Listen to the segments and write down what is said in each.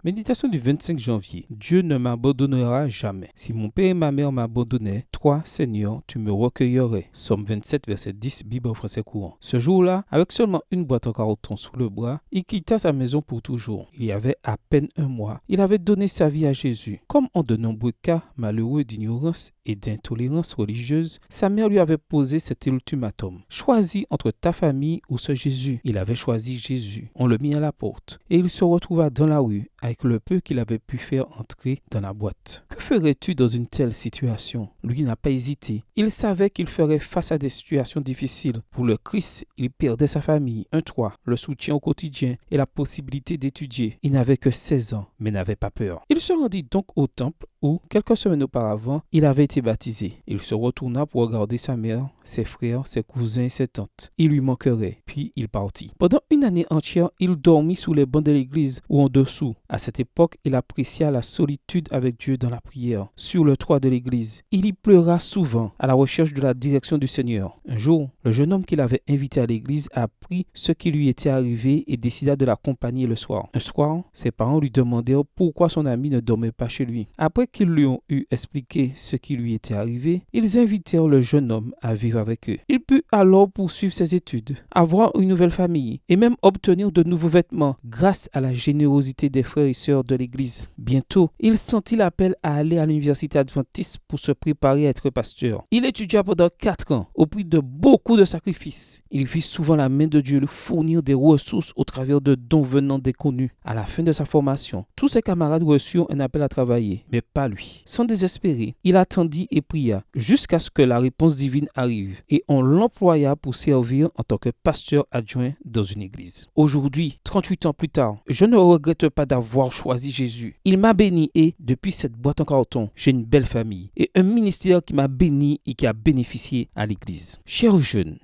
Méditation du 25 janvier. Dieu ne m'abandonnera jamais. Si mon père et ma mère m'abandonnaient, toi, Seigneur, tu me recueillerais. Somme 27, verset 10, Bible en français courant. Ce jour-là, avec seulement une boîte en carton sous le bras, il quitta sa maison pour toujours. Il y avait à peine un mois. Il avait donné sa vie à Jésus. Comme en de nombreux cas malheureux d'ignorance et d'intolérance religieuse, sa mère lui avait posé cet ultimatum. Choisis entre ta famille ou ce Jésus. Il avait choisi Jésus. On le mit à la porte et il se retrouva dans la rue avec le peu qu'il avait pu faire entrer dans la boîte. Que ferais-tu dans une telle situation? Lui n'a pas hésité. Il savait qu'il ferait face à des situations difficiles. Pour le Christ, il perdait sa famille, un toit, le soutien au quotidien et la possibilité d'étudier. Il n'avait que 16 ans, mais n'avait pas peur. Il se rendit donc au temple où, quelques semaines auparavant, il avait été baptisé. Il se retourna pour regarder sa mère, ses frères, ses cousins et ses tantes. Il lui manquerait, puis il partit. Pendant une année entière, il dormit sous les bancs de l'église ou en dessous. À cette époque, il apprécia la solitude avec Dieu dans la prière, sur le toit de l'église. Il y pleura souvent, à la recherche de la direction du Seigneur. Un jour, le jeune homme qu'il avait invité à l'église apprit ce qui lui était arrivé et décida de l'accompagner le soir. Un soir, ses parents lui demandèrent pourquoi son ami ne dormait pas chez lui. Après qu'ils lui ont eu expliqué ce qui lui était arrivé, ils invitèrent le jeune homme à vivre avec eux. Il put alors poursuivre ses études, avoir une nouvelle famille et même obtenir de nouveaux vêtements grâce à la générosité des frères et sœurs de l'église. Bientôt, il sentit l'appel à aller à l'université adventiste pour se préparer à être pasteur. Il étudia pendant 4 ans au prix de beaucoup de sacrifices. Il vit souvent la main de Dieu lui fournir des ressources au travers de dons venant d'inconnus. À la fin de sa formation, tous ses camarades reçurent un appel à travailler, mais pas lui. Sans désespérer, il attendit et pria jusqu'à ce que la réponse divine arrive et on l'employa pour servir en tant que pasteur adjoint dans une église. Aujourd'hui, 38 ans plus tard, je ne regrette pas d'avoir choisi Jésus. Il m'a béni et, depuis cette boîte en carton, j'ai une belle famille et un ministère qui m'a béni et qui a bénéficié à l'église. Chers jeunes,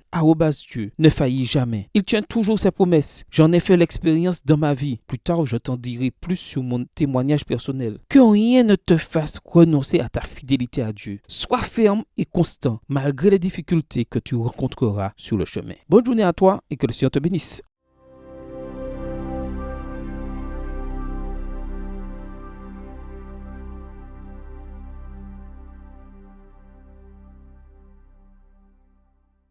Dieu ne faillit jamais. Il tient toujours ses promesses. J'en ai fait l'expérience dans ma vie. Plus tard, je t'en dirai plus sur mon témoignage personnel. Que rien ne te fasse renoncer à ta fidélité à Dieu. Sois ferme et constant malgré les difficultés que tu rencontreras sur le chemin. Bonne journée à toi et que le Seigneur te bénisse.